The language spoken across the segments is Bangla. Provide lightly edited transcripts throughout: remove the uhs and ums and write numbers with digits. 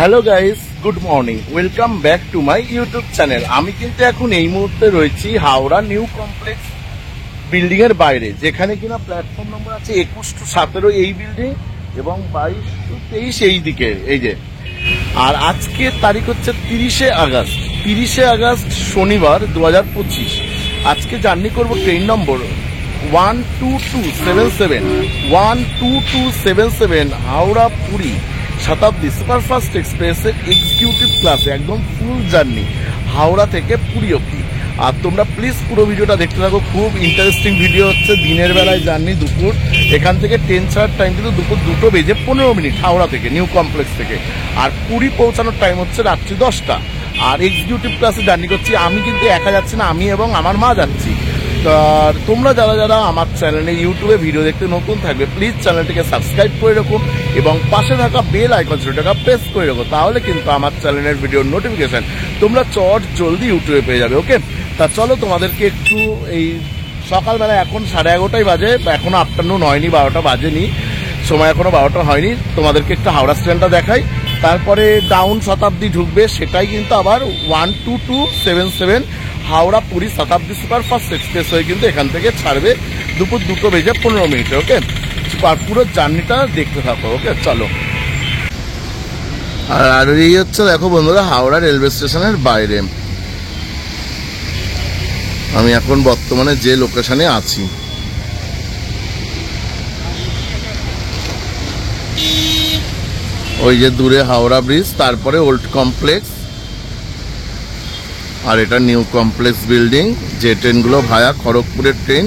Hello guys, good morning, welcome back to my YouTube channel. আমি কিন্তু এখন এই মুহূর্তে রয়েছি হাওড়া নিউ কমপ্লেক্স বিল্ডিং এর বাইরে, যেখানে কিনা প্ল্যাটফর্ম নম্বর আছে 21-17 এই বিল্ডিং এবং 22-23 এই দিকে, এই যে। আর আজকের তারিখ হচ্ছে 30শে আগস্ট শনিবার 2025। আজকে জার্নি করব ট্রেন নম্বর 12277 হাওড়া পুরী শতাব্দী সুপারফাস্ট এক্সপ্রেসের এক্সিকিউটিভ ক্লাসে, একদম ফুল জার্নি হাওড়া থেকে পুরী অব্দি। আর তোমরা প্লিজ পুরো ভিডিওটা দেখতে থাকো, খুব ইন্টারেস্টিং ভিডিও হচ্ছে। দিনের বেলায় জার্নি, দুপুর এখান থেকে ট্রেন ছাড়ার টাইম কিন্তু দুপুর 2:15 হাওড়া থেকে নিউ কমপ্লেক্স থেকে। আর পুরী পৌঁছানোর টাইম হচ্ছে রাত্রি 10টা। আর এক্সিকিউটিভ ক্লাসে জার্নি করছি আমি, কিন্তু একা যাচ্ছি না, আমি এবং আমার মা যাচ্ছি। আর তোমরা যারা আমার চ্যানেলে ইউটিউবে ভিডিও দেখতে নতুন থাকবে, প্লিজ চ্যানেলটিকে সাবস্ক্রাইব করে রাখুন এবং পাশে থাকা বেল আইকন সেটাকে প্রেস করে রাখো, তাহলে কিন্তু আমার চ্যানেলের ভিডিওর নোটিফিকেশন তোমরা জলদি ইউটিউবে পেয়ে যাবে। ওকে, তা চলো তোমাদেরকে একটু এই সকালবেলা, এখন 11:30 বাজে, এখনো আফটারনুন হয়নি, 12টা বাজেনি, সময় এখনো 12টা হয়নি। তোমাদেরকে একটু হাওড়া স্ট্যান্ডটা দেখাই, তারপরে ডাউন শতাব্দী ঢুকবে, সেটাই কিন্তু আবার 12277 হাওড়া পুরী শতাব্দী সুপারফাস্ট এক্সপ্রেস হয়ে কিন্তু এখান থেকে ছাড়বে দুপুর 2:15। ওকে, আর পুরো জার্নিটা দেখতে থাকো। ওকে, চলো। আর এই হচ্ছে, দেখো বন্ধুরা, হাওড়া রেলওয়ে স্টেশনের বাইরে আমি এখন বর্তমানে যে লোকেশনে আছি। ওই যে দূরে হাওড়া ব্রিজ, তারপরে ওল্ড কমপ্লেক্স, আর এটা নিউ কমপ্লেক্স বিল্ডিং। যে ট্রেনগুলো ভায়া খড়গপুরের ট্রেন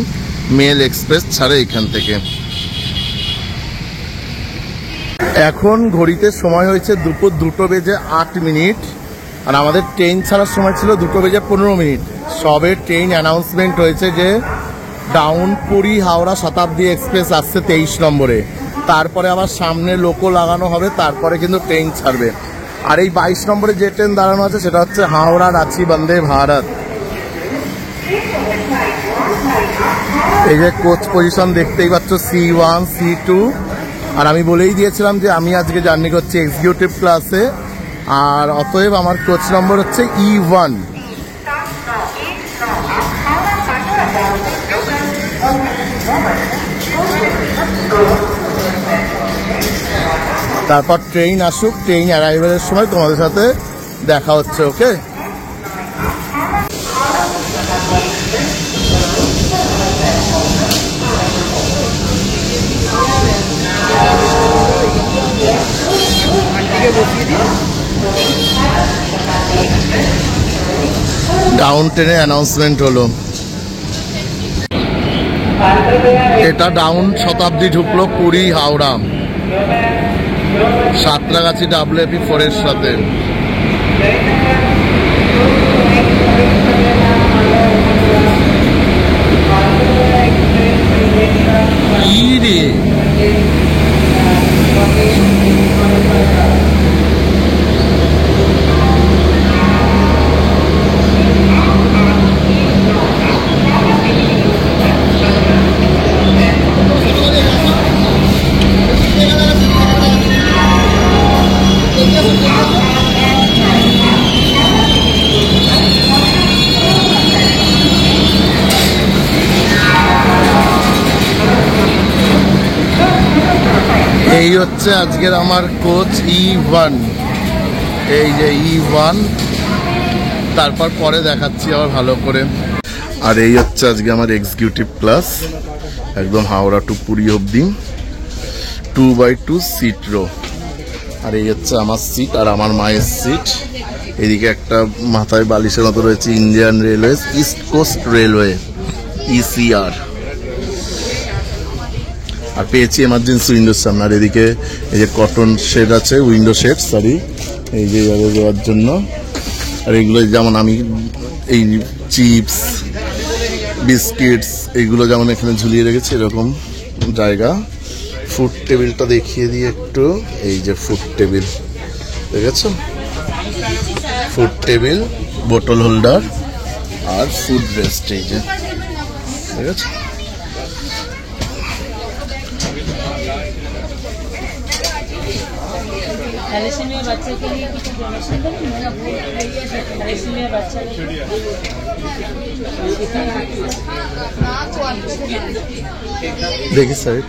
মেল এক্সপ্রেস ছাড়ে এখান থেকে। এখন ঘড়িতে সময় হয়েছে দুপুর 2:08, আর আমাদের ট্রেন ছাড়ার সময় ছিল 2:15। সবে ট্রেন অ্যানাউন্সমেন্ট হয়েছে যে ডাউন পুরী হাওড়া শতাব্দী এক্সপ্রেস আসছে 23 নম্বরে, তারপরে আবার সামনে লোকো লাগানো হবে, তারপরে কিন্তু ট্রেন ছাড়বে। আর এই 22 নম্বরে যে ট্রেন দাঁড়ানো আছে সেটা হচ্ছে হাওড়া রাঁচি বন্দে ভারত। এই যে কোচ পজিশন দেখতেই পাচ্ছ, C1 C2। আর আমি বলেই দিয়েছিলাম যে আমি আজকে জার্নি করছি এক্সিকিউটিভ ক্লাসে, আর অতএব আমার কোচ নম্বর হচ্ছে E1। তারপর ট্রেন আসুক, ট্রেন অ্যারাইভালের সময় তোমাদের সাথে দেখা হচ্ছে। ওকে, ডাউন ট্রেনের অ্যানাউন্সমেন্ট হলো। এটা ডাউন শতাব্দী ঢুকলো পুরী হাওড়া সাঁতরাগাছি WAP4 এর সাথে। এই হচ্ছে আজকের আমার কোচ E1, এই যে E1। তারপর পরে দেখাচ্ছি আবার ভালো করে। আর এই হচ্ছে আজকে আমার এক্সিকিউটিভ ক্লাস, একদম হাওড়া টু পুরী অব্দি 2x2 সিট রো। আর এই হচ্ছে আমার সিট আর আমার মায়ের সিট। এদিকে একটা মাথায় বালিশের মতো রয়েছে Indian railway, east coast railway ECR। আর পেয়েছি এমার্জেন্সি উইন্ডোর সামনে। আর এদিকে এই যে কটন শেড আছে, উইন্ডো শেড, সরি, এই যে দেওয়ার জন্য। আর এগুলো যেমন আমি এই চিপস বিস্কিটস এইগুলো যেমন এখানে ঝুলিয়ে রেখেছি, এরকম জায়গা। ফুড টেবিলটা দেখিয়ে দিই একটু, এই যে ফুড টেবিল দেখেছো, ফুড টেবিল, বোতল হোল্ডার আর ফুড রেস্ট, এই যে ঠিক আছে। थैलेसीमिया बच्चे के लिए कुछ डोनेशन थैलेसीमिया बच्चा দেখি সাইড।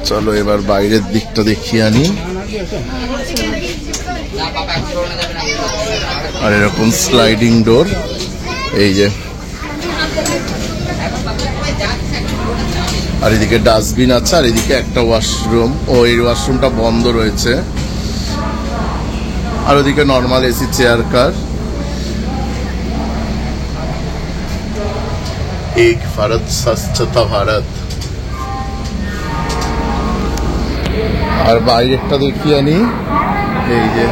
চলো এবার বাইরের দিকটা দেখিয়ে আনি। আর এরকম স্লাইডিং ডোর, এই যে, আর এদিকে ডাস্টবিন আছে, আর এদিকে একটা ওয়াশরুম। ও এই ওয়াশরুমটা বন্ধ রয়েছে। আর ওদিকে নর্মাল এসি চেয়ার কার। এক ভারত স্বচ্ছতা ভারত। আর বাইরেরটা দেখিয়ে আনি, এই যে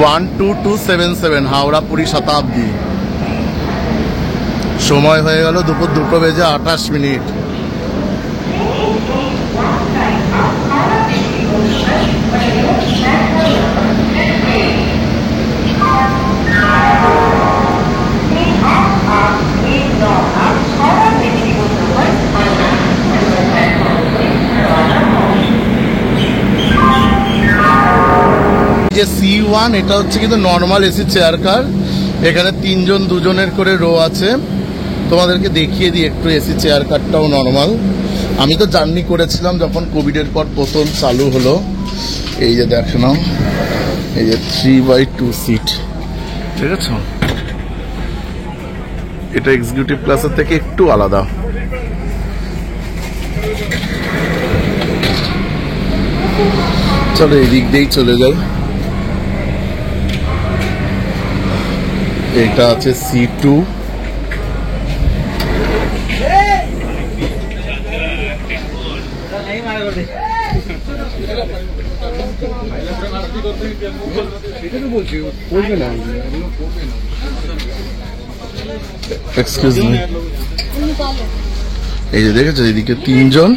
12277 হাওড়া পুরী শতাব্দী। সময় হয়ে গেল দুপুর 2:28। যে C1 এটা হচ্ছে কিন্তু নর্মাল এসি চেয়ার কার। এখানে 3 জন 2 জনের করে রো আছে। তোমাদেরকে দেখিয়ে দিই একটু, এসি চেয়ার কারটাও নর্মাল। আমি তো জার্নি করেছিলাম যখন কোভিডের পর প্রথম চালু হলো। এই যে দেখো না, এই যে 3/2 সিট, ঠিক আছে। এটা এক্সিকিউটিভ ক্লাসের থেকে একটু আলাদা। চলো এই দিক দিয়েই চলে যাই। এটা আছে C2। এক্সকিউজ মি, এই যে দেখেছো, এদিকে 3 জন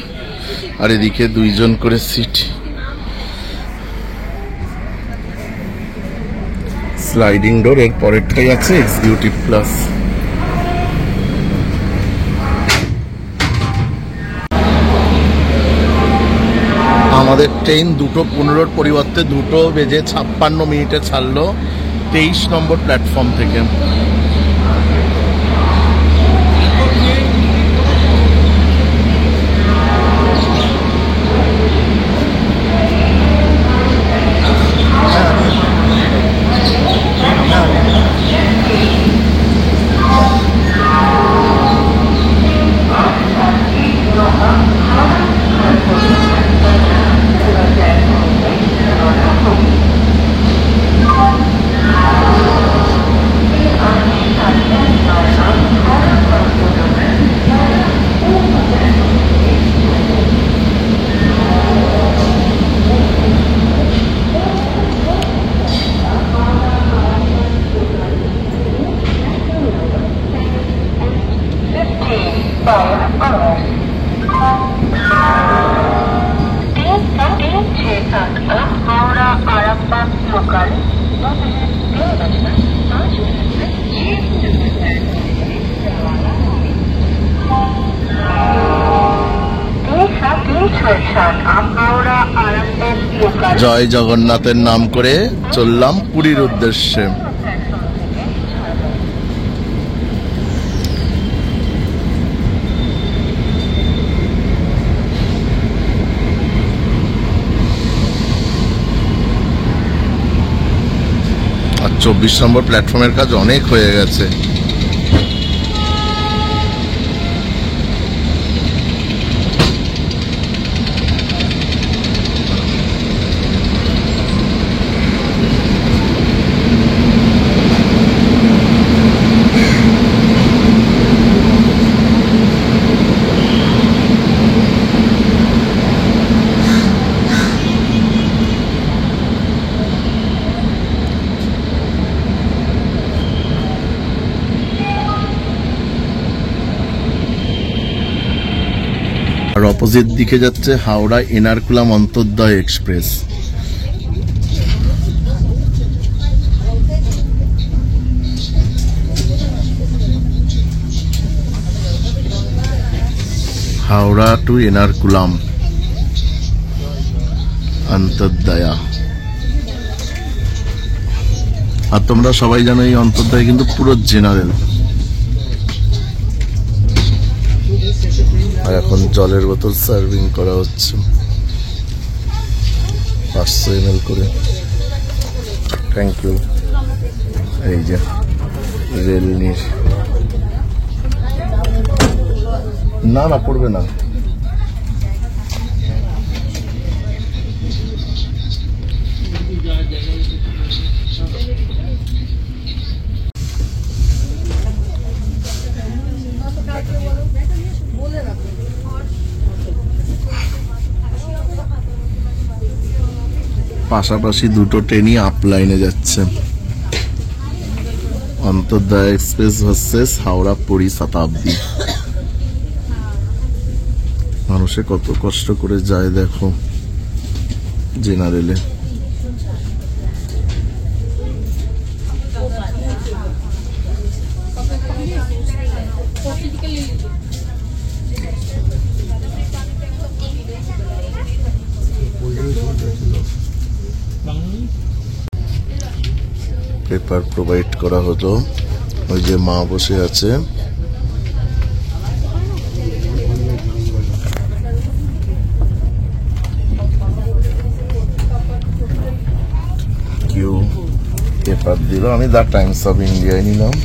আর এদিকে 2 জন করে সিট। Sliding door. এর পরেরটাই আছে এক্সিকিউটিভ ক্লাস। আমাদের ট্রেন 2:15 পরিবর্তে 2:56 ছাড়লো 23 নম্বর প্ল্যাটফর্ম থেকে। জয় জগন্নাথের নাম করে চললাম পুরীর উদ্দেশ্যে। আর 24 নম্বর প্ল্যাটফর্মের কাজ অনেক হয়ে গেছে। আর অপোজিট দিকে যাচ্ছে হাওড়া এনারকুলাম অন্তর্দয় এক্সপ্রেস। হাওড়া টু এনারকুলাম। অন্তর্দয়া। আর তোমরা সবাই জানো এই অন্তর্দয়া কিন্তু পুরো জেনারেল। আর এখন জলের বোতল সার্ভিং করা হচ্ছে 500 ml করে। Thank you. এই যে রেলনির, না না পড়বে না। পাশাপাশি দুটো ট্রেনই আপ লাইনে যাচ্ছে, অন্তর্দয়া এক্সপ্রেস ভার্সেস হাওড়া পুরী শতাব্দী। মানুষে কত কষ্ট করে যায় দেখো জেনারেলে। পেপার প্রোভাইড করা হলো, ওই যে মা বসে আছে। কেউ পেপার দিল, আমি দ্য টাইমস অফ ইন্ডিয়ায় নিলাম।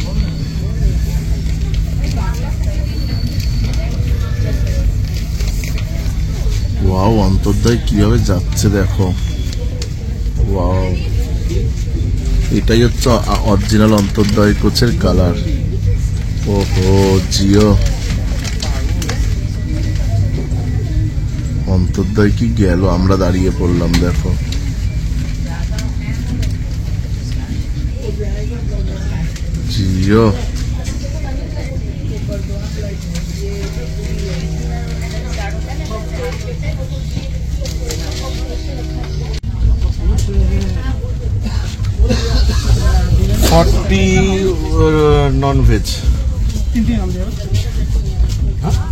ওয়াও, অন্তর্দয় কিভাবে যাচ্ছে দেখো। ওয়াও, এটাই হচ্ছে অরিজিনাল অন্তর্দয় কোচের কালার। ওহো জিও, অন্তর্দয় কি গেল, আমরা দাঁড়িয়ে পড়লাম দেখো। জিও নন ভেজ,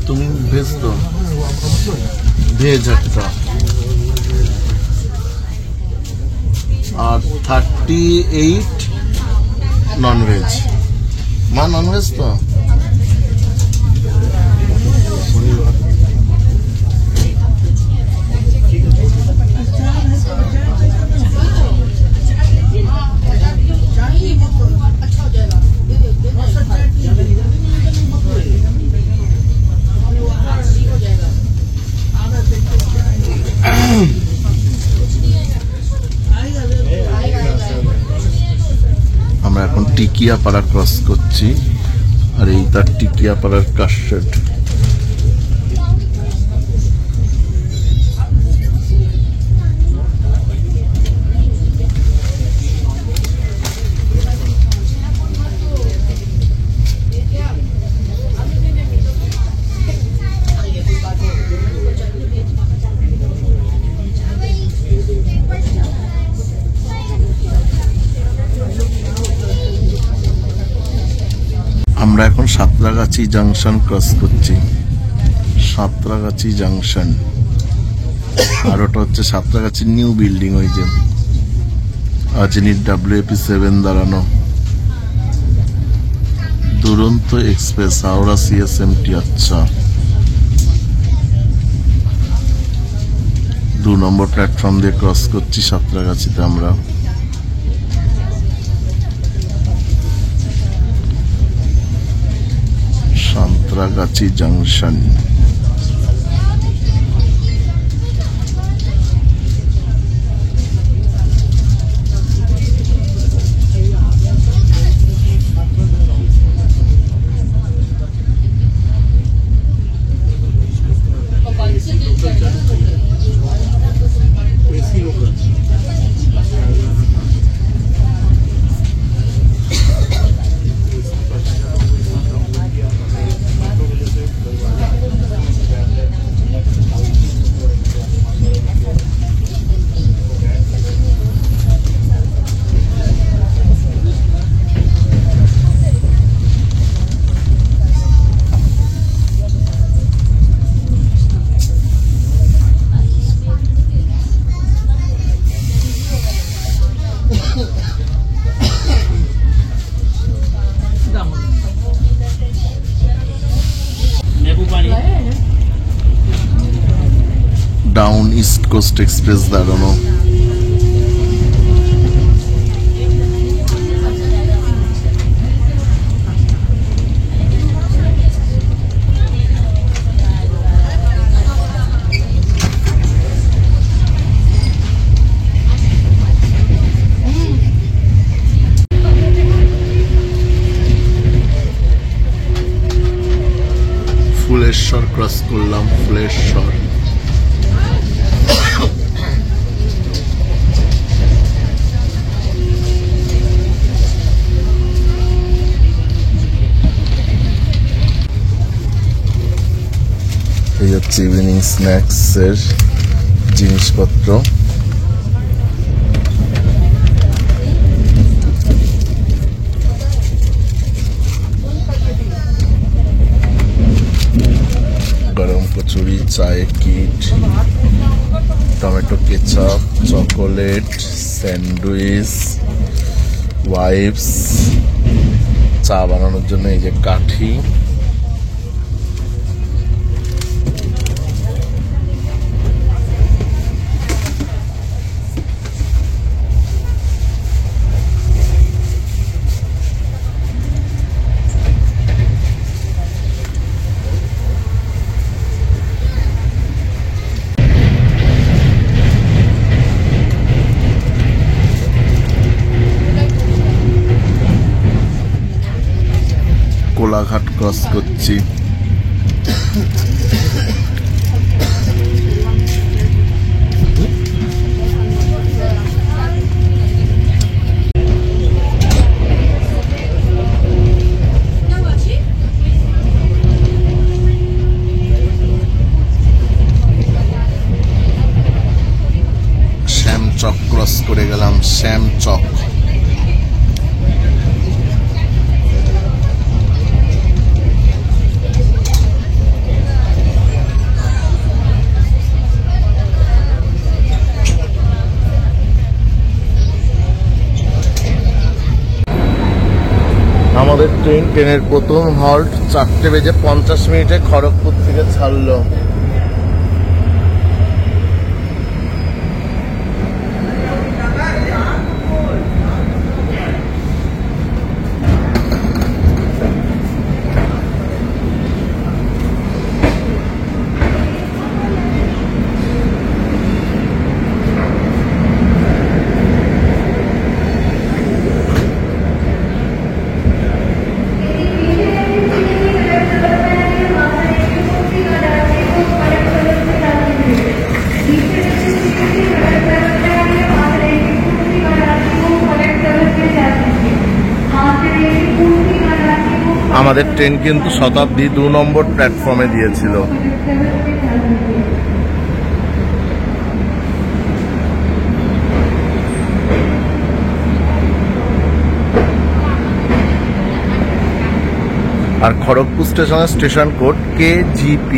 তুমি ভেজ তো, ভেজ একটা, আর 38 নন ভেজ। মা নন ভেজ তো, আমরা এখন টিকিয়াপাড়া ক্রস করছি, আর এই তার টিকিয়াপাড়ার কাশশেড। আমরা এখন সাঁতরাগাছি জাংশন ক্রস করছি, সাঁতরাগাছি জাংশন। আর ওটা হচ্ছে সাঁতরাগাছি নিউ বিল্ডিং, ওই যে আজনির WAP7 দাঁড়ানো। দুরন্ত এক্সপ্রেস হাওড়া CSMT। আচ্ছা, 2 নম্বর প্ল্যাটফর্ম দিয়ে ক্রস করছি সাঁতরাগাছিতে আমরা। Santragachi junction. East coast express দাঁড়ানো। ফুলেশ্বর ক্রস করলাম, ফুলেশ্বর। এই হচ্ছে ইভিনিং স্ন্যাক্স এর জিনিসপত্র। গরম কচুরি, চায়ের kit, tomato ketchup, chocolate, sandwich, wipes, চা বানানোর জন্য এই যে কাঠি, কোলাঘাট ক্রস করছি। শ্যামচক ক্রস করে গেলাম, শ্যামচক। আমাদের ট্রেনের প্রথম হল্ট 4:50 খড়গপুর থেকে ছাড়লো। আমাদের ট্রেন কিন্তু শতাব্দী 2 নম্বর প্ল্যাটফর্মে দিয়েছিল। আর খড়গপুর স্টেশনের স্টেশন কোড KGP।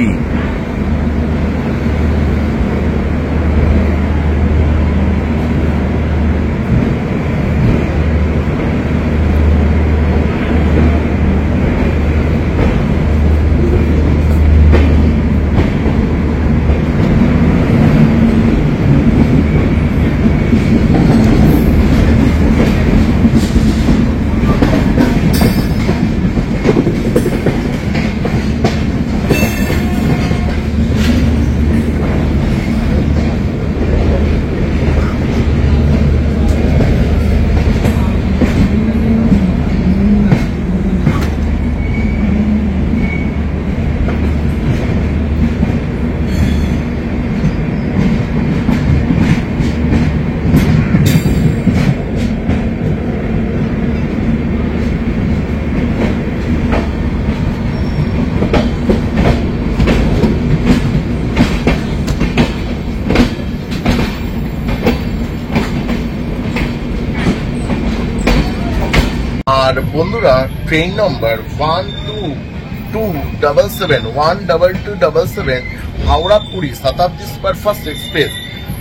আর বন্ধুরা, ট্রেন নম্বর 12277 হাওড়া পুরী শতাব্দী সুপারফাস্ট এক্সপ্রেস।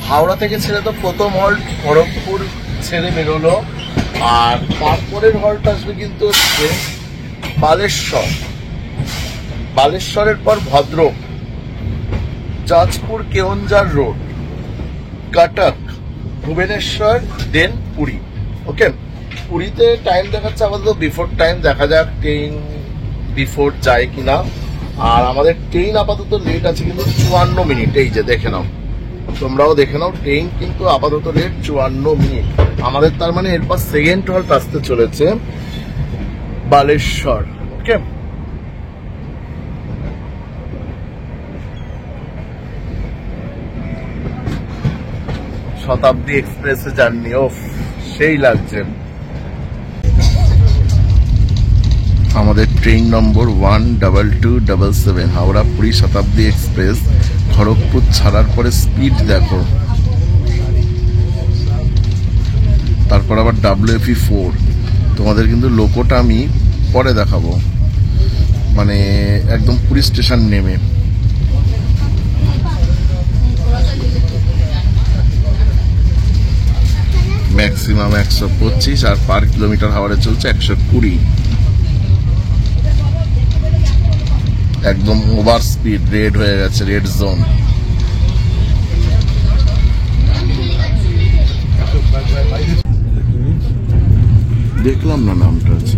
হাওড়া থেকে ছেড়ে তো প্রথম হল্ট খড়গপুর ছেড়ে বেরোলো, আর তারপরের হল্ট আসবে কিন্তু হচ্ছে বালেশ্বর। বালেশ্বরের পর ভদ্রক, জাজপুর কেওনঝাড় রোড, কটক, ভুবনেশ্বর, দেন পুরী। ওকে, পুরীতে টাইম দেখাচ্ছে আমাদের বিফোর টাইম, দেখা যাক ট্রেন বিফোর যায় কিনা। আর আমাদের ট্রেন আপাতত লেট আছে কিন্তু 54 মিনিট। এই যে দেখে নাও, তোমরাও দেখে নাও, ট্রেন কিন্তু আপাতত লেট 54 মিনিট আমাদের। তার মানে এরপর সেকেন্ড হল্ট আসতে চলেছে বালেশ্বর। ওকে, শতাব্দী এক্সপ্রেসে জার্নি ও সেই লাগছে। আমাদের ট্রেন নম্বর 12277 হাওড়া পুরী শতাব্দী এক্সপ্রেস। খড়গপুর ছাড়ার পরে স্পিড দেখো, তারপর আবার WFE4। তোমাদের কিন্তু লোকোটা আমি পরে দেখাবো, মানে একদম পুরী স্টেশন নেমে। ম্যাক্সিমাম 125 আর পার কিলোমিটার হাওয়ারে চলছে 120। একদম ওভার স্পিড, রেড হয়ে গেছে, রেড জোন। দেখলাম না নামটা আছে।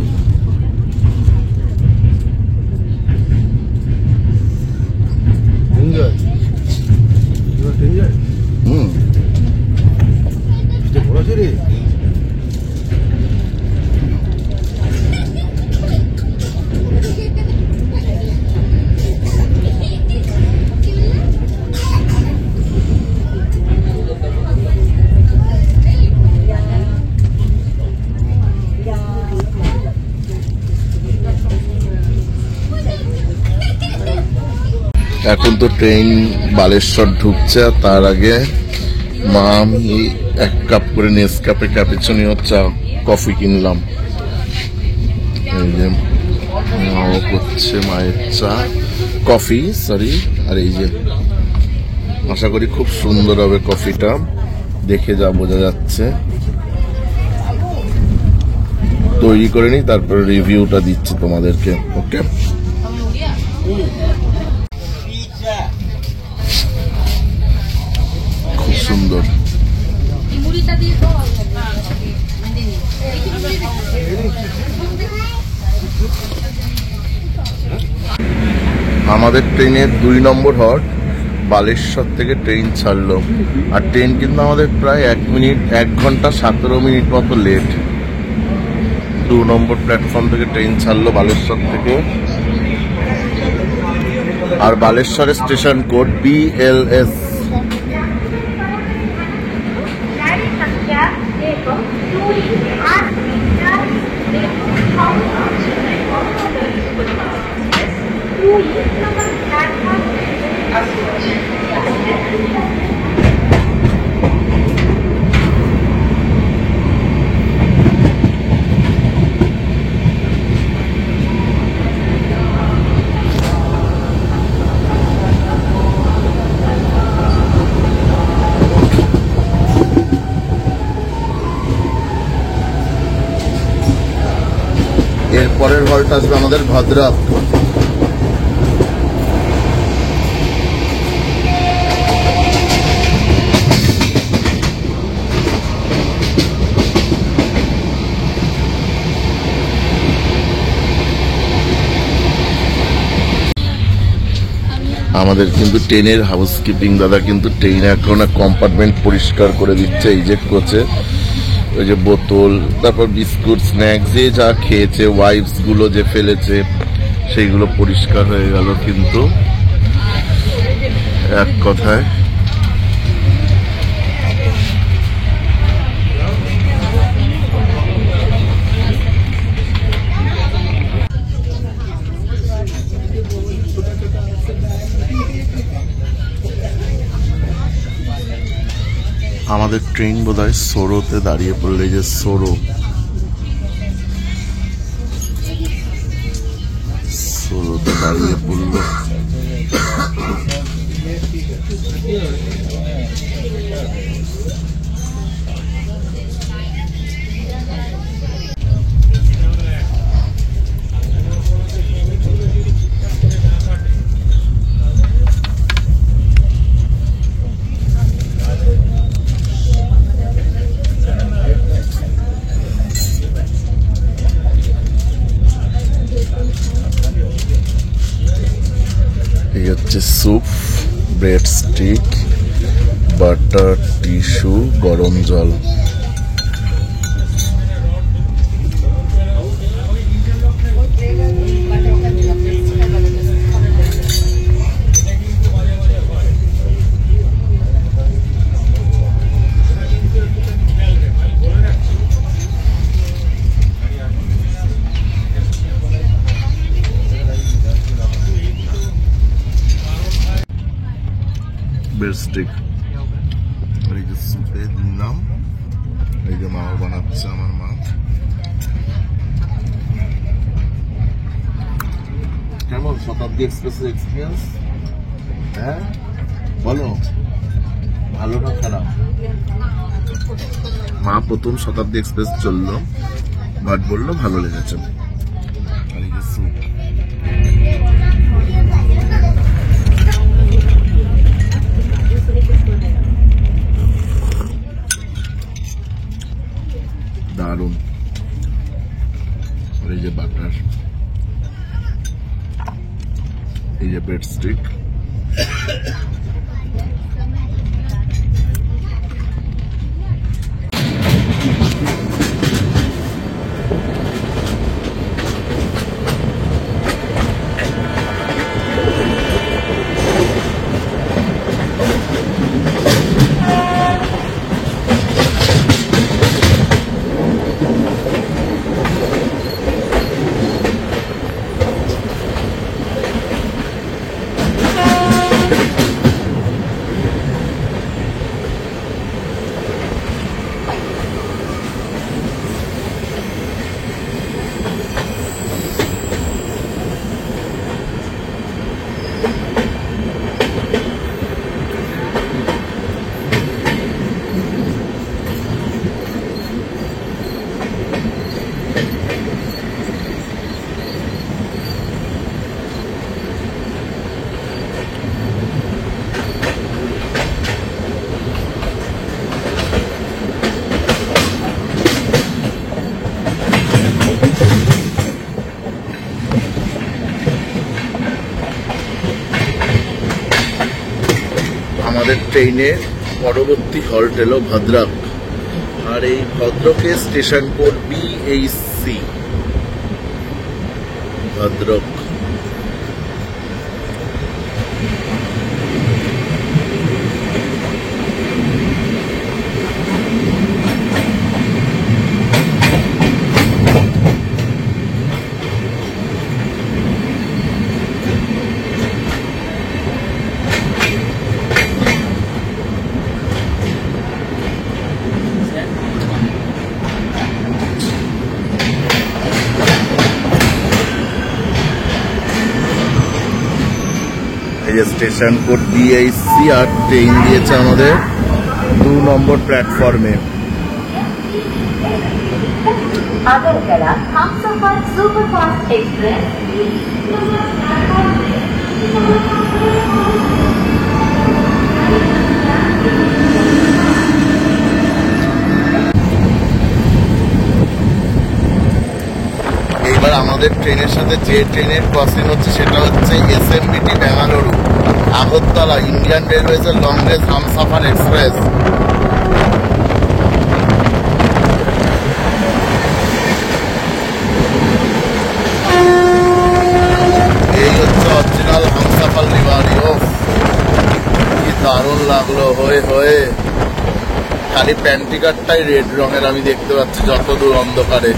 এখন তো ট্রেন বালেশ্বর ঢুকছে, তার আগে মা আমি 1 কাপ করে নেসক্যাফে ক্যাপুচিনো চা কফি কিনলাম। এই যে করছে মায়ের চা কফি, সরি। আর এই যে আশা করি খুব সুন্দর হবে কফিটা, দেখে যা বোঝা যাচ্ছে। তৈরি করে নিই, তারপরে রিভিউটা দিচ্ছি তোমাদেরকে। ওকে, খুব সুন্দর। আমাদের ট্রেনের 2 নম্বর হল্ট বালেশ্বর থেকে ট্রেন ছাড়লো। আর ট্রেন কিন্তু আমাদের প্রায় 1 ঘন্টা 17 মিনিট মতো লেট। 2 নম্বর প্ল্যাটফর্ম থেকে ট্রেন ছাড়লো বালেশ্বর থেকে। আর বালেশ্বরের স্টেশন কোড BLS। এর পরের হল্ট আসবে আমাদের ভদ্রক। আমাদের কিন্তু ট্রেনের হাউসকিপিং দাদা কিন্তু ট্রেনে এখন কম্পার্টমেন্ট পরিষ্কার করে দিচ্ছে। এই যে কোচে ওই যে বোতল, তারপর বিস্কুট, স্ন্যাক্স, যে যা খেয়েছে, ওয়াইপস গুলো যে ফেলেছে সেইগুলো পরিষ্কার হয়ে গেল। কিন্তু এক কথায় আমাদের ট্রেন বোধহয় সোরোতে দাঁড়িয়ে পড়লে, যে সোরোতে দাঁড়িয়ে পড়লো। বেড স্টিক, বাটার, টিস্যু, গরম জল। বেডস্টিক এই যে সুপে নিলাম, এই যে মা বানাচ্ছে আমার মা। কেমন শতাব্দী এক্সপ্রেসের এক্সপিরিয়েন্স? হ্যাঁ বলো, ভালো না খারাপ? মা প্রথম শতাব্দী এক্সপ্রেস চললো, বাট বললো ভালো লেগেছে। আর এই যে স্যুপ, দারুন। এই যে বাটার, এই যে ব্রেড স্টিক, আমাদের ট্রেনের পরবর্তী হল্ট এলো ভদ্রক, আর এই ভদ্রকে স্টেশন কোড BHC ভদ্রক। এই যে স্টেশন কোড BHC, আর ট্রেন দিয়েছে আমাদের 2 নম্বর প্ল্যাটফর্মে। Agartala Humsafar superfast express. এইবার আমাদের ট্রেনের সাথে যে ট্রেনের ক্রসিং হচ্ছে সেটা হচ্ছে SMBT বেঙ্গালুরু আগরতলা ইন্ডিয়ান রেলওয়েজের লংগেস্ট হামসফর এক্সপ্রেস। এই হচ্ছে অরিজিনাল হামসফর লিভারি। ও কি দারুণ লাগলো হয়ে হয়ে। খালি প্যান্টিকারটাই রেড রঙের আমি দেখতে পাচ্ছি যতদূর অন্ধকারে।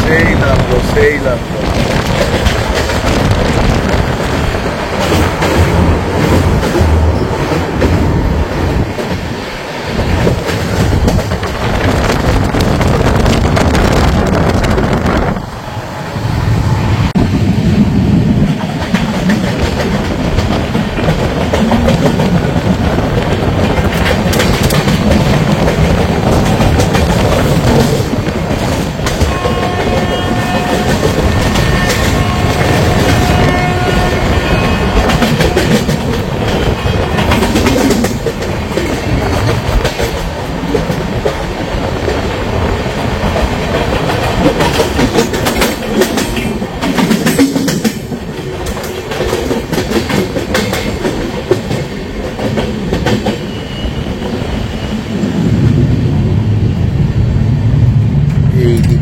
সেই লাগলো, সেই লাগলো।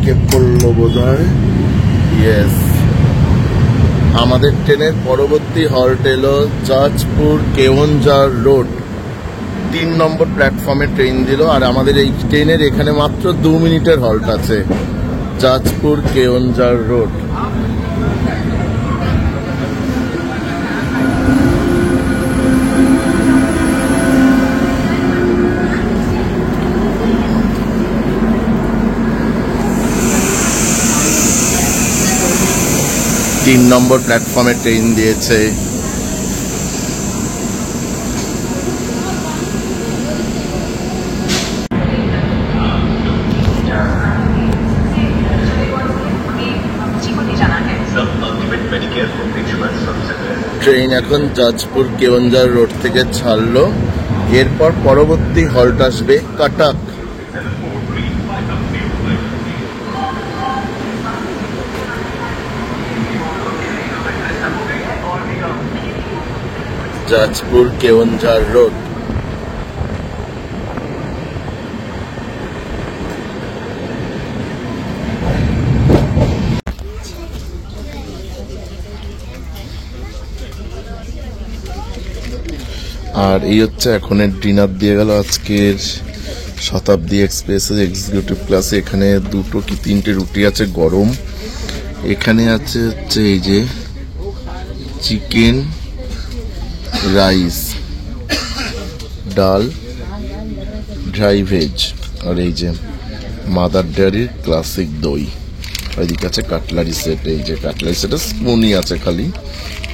ঢুকে পড়লো বোধহয়। ইয়েস, আমাদের ট্রেনের পরবর্তী হল্ট এলো জাজপুর কেওনঝাড় রোড। 3 নম্বর প্ল্যাটফর্মে ট্রেন দিল, আর আমাদের এই ট্রেনের এখানে মাত্র 2 মিনিটের হল্ট আছে, জাজপুর কেওনঝাড় রোড। তিন নম্বর প্ল্যাটফর্মে ট্রেন দিয়েছে। ট্রেন এখন জাজপুর কেওনঝাড় রোড থেকে ছাড়লো, এরপর পরবর্তী হল্ট আসবে কাটাক। জাজপুর কেওনঝাড় রোড। আর এই হচ্ছে এখনের ডিনার দিয়ে গেল আজকের শতাব্দী এক্সপ্রেসের এক্সিকিউটিভ ক্লাসে। এখানে 2 কি 3টে রুটি আছে গরম, এখানে আছে হচ্ছে এই যে চিকেন, রাইস, ডাল, ড্রাই ভেজ, আর এই যে মাদার ডেয়ারির ক্লাসিক দই। এদিকে আছে কাটলারি সেট, এই যে কাটলারি সেটে স্পুনই আছে খালি,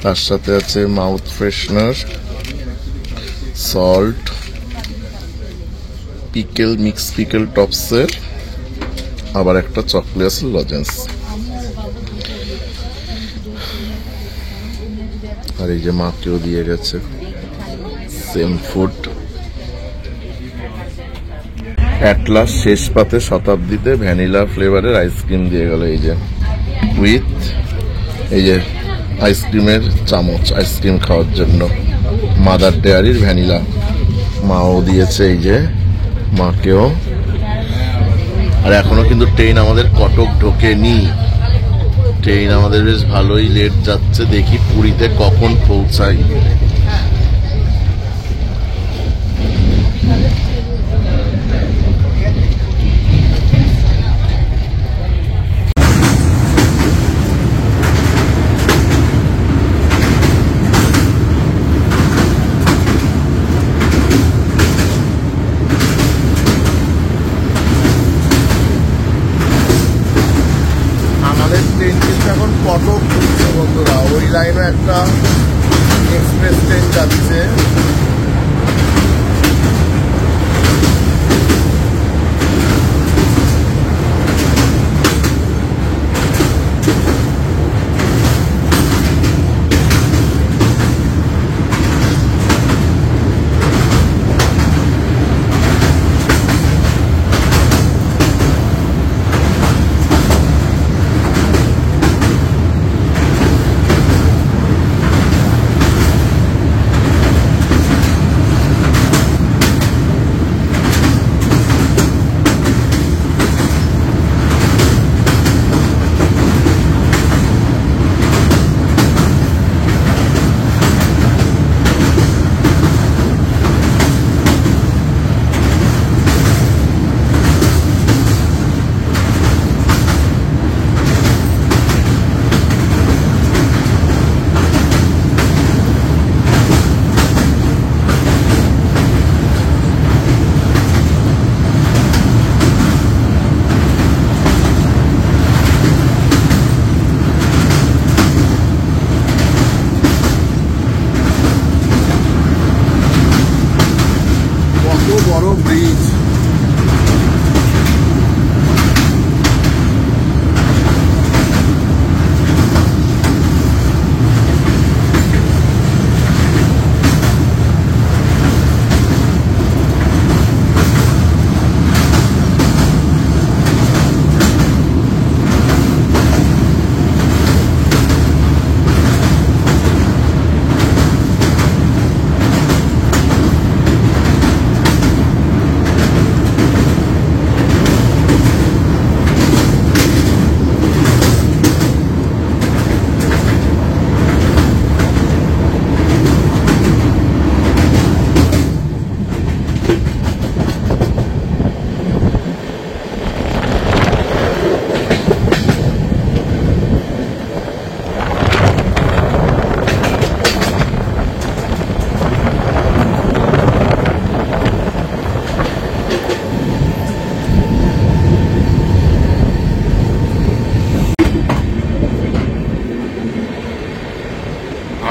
তার সাথে আছে mouth freshener, salt, pickle, mix pickle টপসের, আবার একটা চকলেট লজেন্স। আর এই যে মাকেও দিয়ে গেছে সেম ফুড। অ্যাটলাস শেষ পাতে শতাব্দীতে ভ্যানিলা ফ্লেভারের আইসক্রিম দিয়ে গেল, এই যে উইথ এই যে আইসক্রিমের চামচ আইসক্রিম খাওয়ার জন্য, মাদার ডেয়ারির ভ্যানিলা। মাও দিয়েছে এই যে মাকেও। আর এখনো কিন্তু ট্রেন আমাদের কটক ঢোকেনি, ট্রেন আমাদের বেশ ভালোই লেট যাচ্ছে, দেখি পুরীতে কখন পৌঁছাই। ট্রেন কিন্তু এখন কটক ঢুকছে বন্ধুরা, ওই লাইনে একটা এক্সপ্রেস ট্রেন যাচ্ছে। বড় ব্রিজ,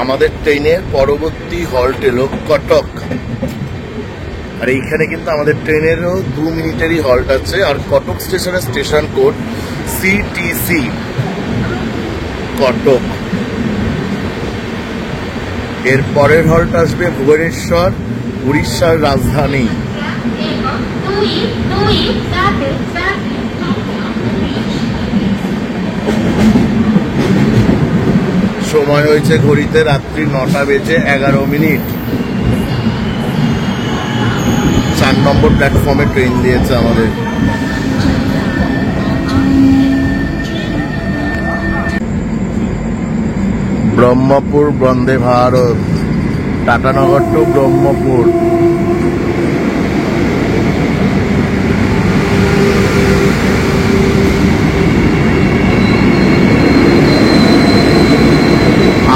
আমাদের ট্রেনের পরবর্তী হল্ট এলো কটক। আর এইখানে কিন্তু আমাদের ট্রেনেরও 2 মিনিটেরই হল্ট আছে। আর কটক স্টেশনের স্টেশন কোড CTC কটক। এর পরের হল্ট আসবে ভুবনেশ্বর, উড়িষ্যার রাজধানী। সময় হয়েছে ঘড়িতে রাত্রি 9:11। 4 নম্বর প্ল্যাটফর্মে ট্রেন দিয়েছে আমাদের। ব্রহ্মপুর বন্দে ভারত, টাটানগর টু ব্রহ্মপুর।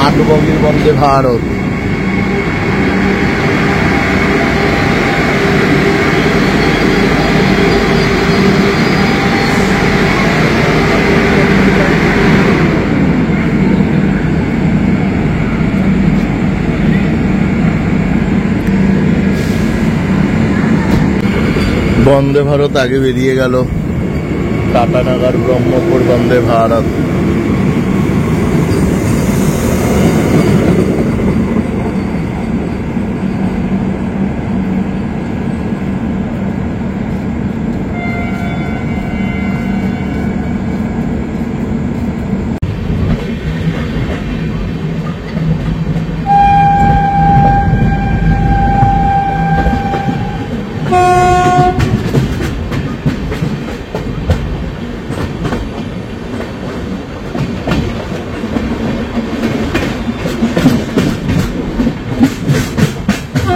আট বগির বন্দে ভারত। বন্দে ভারত আগে বেরিয়ে গেল। টাটানগর ব্রহ্মপুর বন্দে ভারত।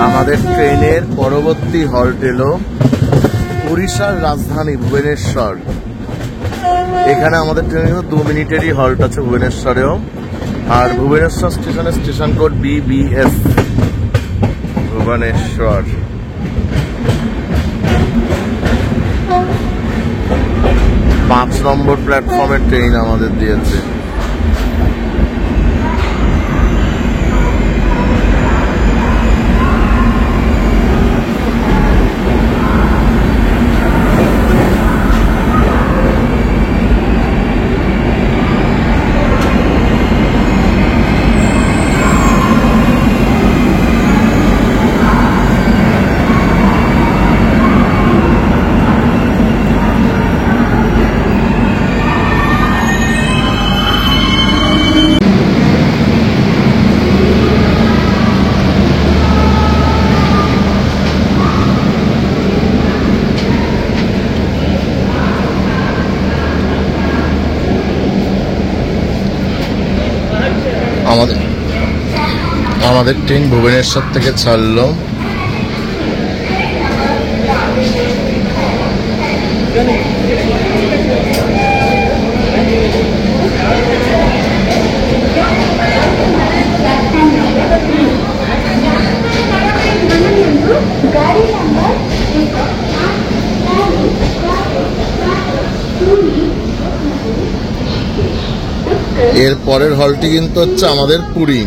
আমাদের ট্রেনের পরবর্তী হল্ট এলো উড়িষ্যার রাজধানী ভুবনেশ্বর। এখানে আমাদের ট্রেনের 2 মিনিটেরই হল্ট আছে ভুবনেশ্বরেও। আর ভুবনেশ্বর স্টেশনের স্টেশন কোড BBS ভুবনেশ্বর। পাঁচ নম্বর প্ল্যাটফর্মে ট্রেন আমাদের দিয়েছে। আমাদের ট্রেন ভুবনেশ্বর থেকে ছাড়লো। এর পরের হলটি কিন্তু হচ্ছে আমাদের পুরী।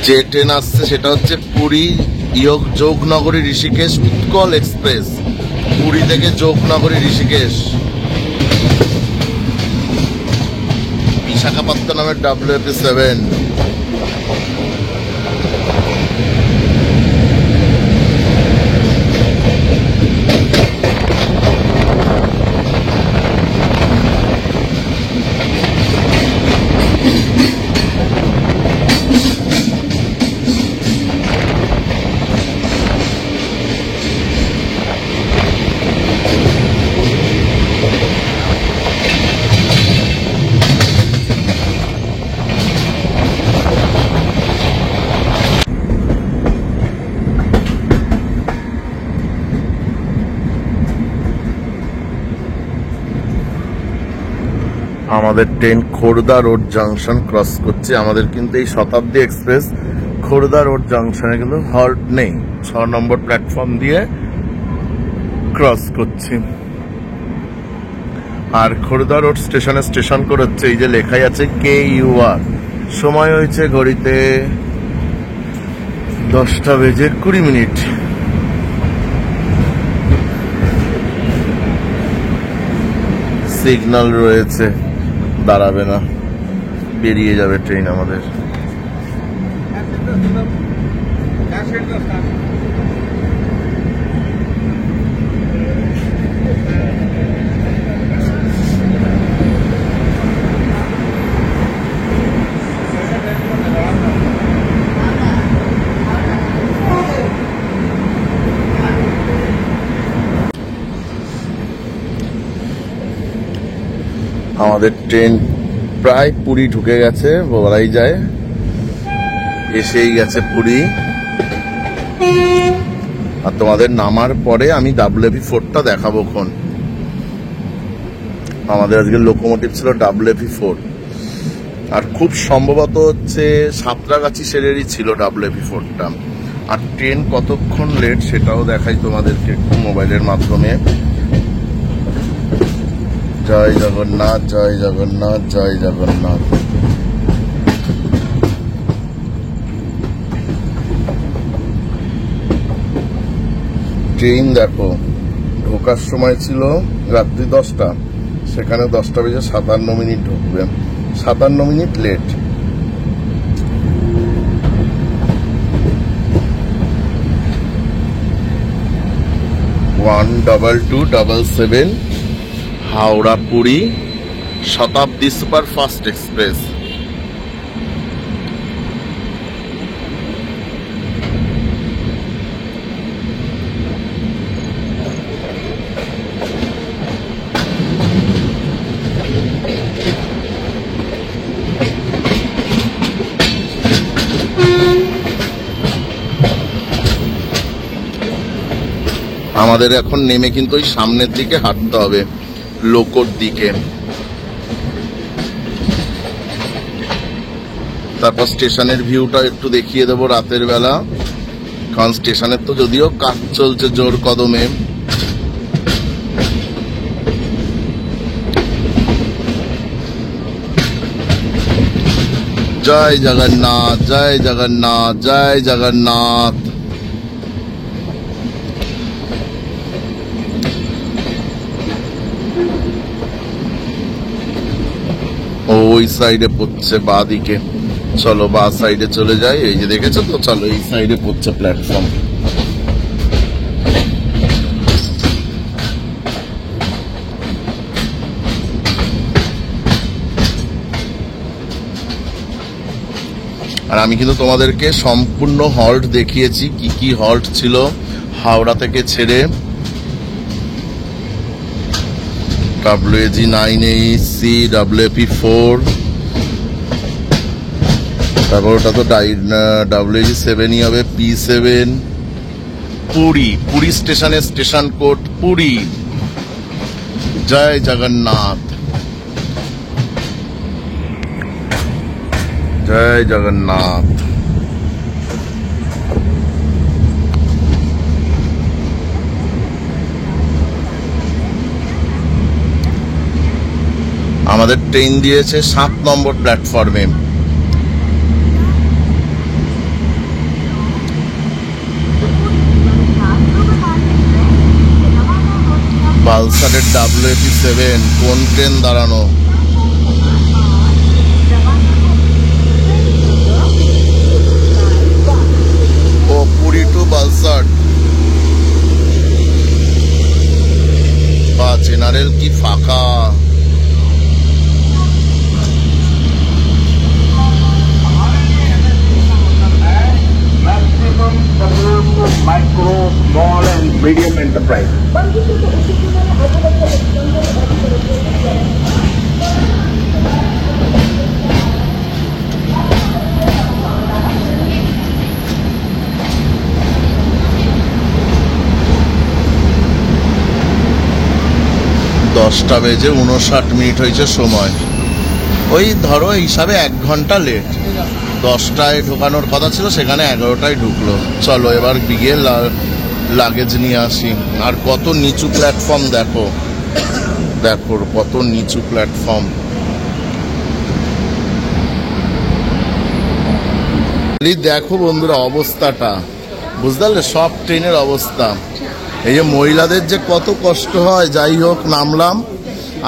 যে ট্রেন আসছে সেটা হচ্ছে পুরী যোগনগরী ঋষিকেশ উৎকল এক্সপ্রেস। পুরী থেকে যোগনগরী ঋষিকেশ। বিশাখাপত্তনমের WAP7। আমাদের train Khordha road junction cross করছে। আমাদের কিন্তু এই শতাব্দী এক্সপ্রেস খোর্ধা রোড জাংশনে কিন্তু হল্ট নেই, 6 নম্বর প্ল্যাটফর্ম দিয়ে ক্রস করছি। আর খোর্ধা রোড স্টেশনে স্টেশন করে হচ্ছে এই যে লেখাই আছে KUR। সময় হয়েছে ঘড়িতে 10:20। সিগন্যাল রয়েছে, দাঁড়াবে না, বেরিয়ে যাবে ট্রেন আমাদের। আমাদের ট্রেন প্রায় পুরী ঢুকে গেছে বলাই যায়, এসেই গেছে পুরী। আর তোমাদের নামার পরে আমি WAP4টা দেখাবো। খন আমাদের আজকে লোকোমোটিভ ছিল WAP4, আর খুব সম্ভবত হচ্ছে সাঁতরাগাছি সেরেরই ছিল WAP4টা। আর ট্রেন কতক্ষণ লেট সেটাও দেখাই তোমাদেরকে একটু মোবাইলের মাধ্যমে। জয় জগন্নাথ, জয় জগন্নাথ, জয় জগন্নাথ। ট্রেন দেখো ঢোকার সময় ছিল রাত্রি 10টা, সেখানে 10:57 ঢুকবে, 57 মিনিট লেট। (12277) হাওড়া পুরী শতাব্দী সুপারফাস্ট এক্সপ্রেস। আমাদের এখন নেমে কিন্তু ওই সামনের দিকে হাঁটতে হবে, লোকোর দিকে। তারপর স্টেশনের ভিউটা একটু দেখিয়ে দেবো রাতের বেলা, কারণ স্টেশনের তো যদিও কাজ চলছে জোর কদমে। জয় জগন্নাথ, জয় জগন্নাথ, জয় জগন্নাথ। ওই সাইডে পড়ছে বা দিকে, চলো বা সাইডে চলে যাই। এই যে দেখেছো তো, চলো এই সাইডে পড়ছে প্ল্যাটফর্ম। আর আমি কিন্তু তোমাদেরকে সম্পূর্ণ হল্ট দেখিয়েছি, কি কি হল্ট ছিল হাওড়া থেকে ছেড়ে। WAG9AC, WAP4, তারপর ওটা তো WAG7ই হবে, P7। পুরী, পুরী স্টেশনের স্টেশন কোড পুরী। জয় জগন্নাথ, জয় জগন্নাথ। আমাদের ট্রেন দিয়েছে 7 নম্বর প্ল্যাটফর্মে। বালসারের WAP7 কোন ট্রেন দাঁড়ানো। জেনারেল কি ফাঁকা। Maximum support to micro, small and medium enterprise. দশটা বেজে 59 হয়েছে সময়, ওই ধরো হিসাবে 1 ঘন্টা লেট। 10টায় ঢোকানোর কথা ছিল, সেখানে 11টায় ঢুকলো। চলো এবার গিয়ে লাগেজ নিয়ে আসি। আর কত নিচু প্ল্যাটফর্ম দেখো, দেখো কত নিচু প্ল্যাটফর্ম। দেখো বন্ধুরা অবস্থাটা, বুঝতে পারলে সব ট্রেনের অবস্থা। এই যে মহিলাদের যে কত কষ্ট হয়। যাই হোক নামলাম,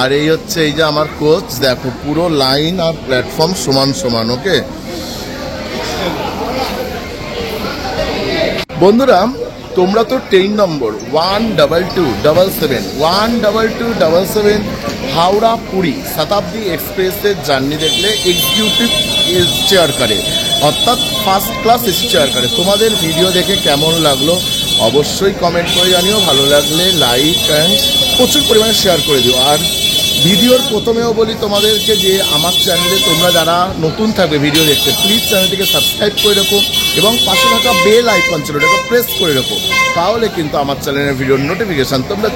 আর এই হচ্ছে এই যে আমার কোচ। দেখো পুরো লাইন আর প্ল্যাটফর্ম সমান সমান। ওকে বন্ধুরা, তোমরা তো ট্রেন নম্বর 12277 12277 হাওড়া পুরী শতাব্দী এক্সপ্রেসের জার্নি দেখলে এক্সিকিউটিভ চেয়ার কারে, অর্থাৎ ফার্স্ট ক্লাস এসি চেয়ার কারে। তোমাদের ভিডিও দেখে কেমন লাগলো অবশ্যই কমেন্ট করে জানিও। ভালো লাগলে লাইক অ্যান্ড প্রচুর পরিমাণে শেয়ার করে দিও। আর ভিডিওর প্রথমেও বলি তোমাদেরকে যে আমার চ্যানেলে তোমরা যারা নতুন থাকবে ভিডিও দেখতে, প্লিজ চ্যানেলটিকে সাবস্ক্রাইব করে রাখো এবং পাশে থাকা বেল আইকন ছিল ওটাকে প্রেস করে রাখো। তাহলে কিন্তু আমার চ্যানেলের ভিডিওর নোটিফিকেশান তোমরা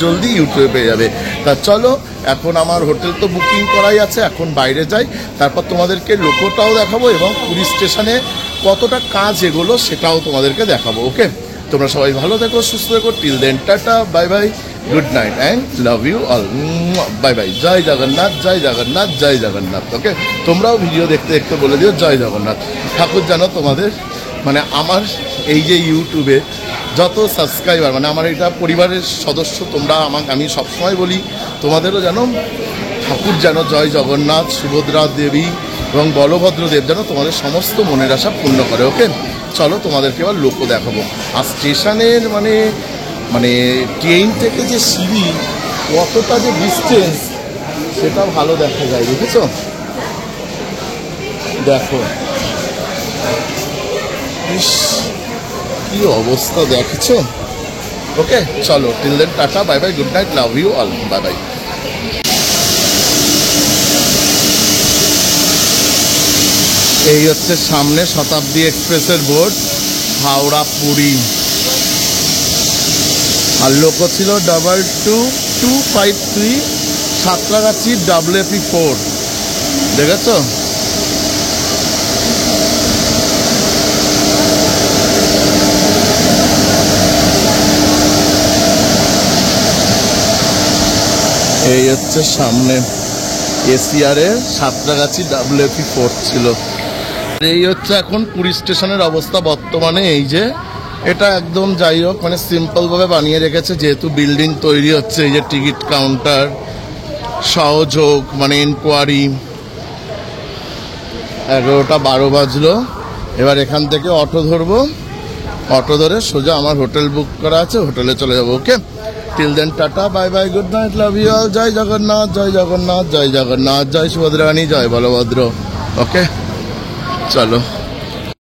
জলদি ইউটিউবে পেয়ে যাবে। তা চলো, এখন আমার হোটেল তো বুকিং করাই আছে, এখন বাইরে যাই, তারপর তোমাদেরকে লোকোটাও দেখাবো এবং পুরী স্টেশনে কতটা কাজ এগুলো সেটাও তোমাদেরকে দেখাবো। ওকে, তোমরা সবাই ভালো থেকো, সুস্থ থেকো। Till then tata, bye bye, good night and love you all, bye bye. জয় জগন্নাথ, জয় জগন্নাথ, জয় জগন্নাথ। ওকে, তোমরাও ভিডিও দেখতে দেখতে বলে দিও জয় জগন্নাথ। ঠাকুর জানো তোমাদের, মানে আমার এই যে ইউটিউবে যত সাবস্ক্রাইবার, মানে আমার এটা পরিবারের সদস্য তোমরা, আমি সবসময় বলি তোমাদেরও যেন ঠাকুর যেন জয় জগন্নাথ, সুভদ্রা দেবী এবং বলভদ্র দেব যেন তোমাদের সমস্ত মনের আশা পূর্ণ করে। ওকে চলো, তোমাদেরকে এবার লোকও দেখাবো। আর স্টেশনের মানে ট্রেন থেকে যে সিঁড়ি কতটা যে ডিস্টেন্স সেটাও ভালো দেখা যায়, দেখেছো? দেখো ইস কি অবস্থা, দেখেছো? ওকে চলো, till then tata, bye bye, good night, love you all, bye bye. এই হচ্ছে সামনে শতাব্দী এক্সপ্রেসের বোর্ড, হাওড়া পুরী। আর লোক ছিল 22253 সাঁতরাগাছি WFE4, দেখেছ? এই হচ্ছে সামনে এসিআরের সাঁতরাগাছি WFE4 ছিল। এই হচ্ছে এখন পুরী স্টেশনের অবস্থা বর্তমানে। এই যে এটা একদম যাই হোক মানে সিম্পলভাবে বানিয়ে রেখেছে, যেহেতু বিল্ডিং তৈরি হচ্ছে। এই যে টিকিট কাউন্টার, সহযোগ মানে এনকোয়ারি। 11টা 12 বাজলো। এবার এখান থেকে অটো ধরবো, অটো ধরে সোজা আমার হোটেল বুক করা আছে, হোটেলে চলে যাবো। Okay, till then tata, bye bye, good night, love you all, জয় জগন্নাথ, জয় জগন্নাথ, জয় জগন্নাথ, জয় সুভদ্রাণী, জয় বলভদ্র। ওকে চলো।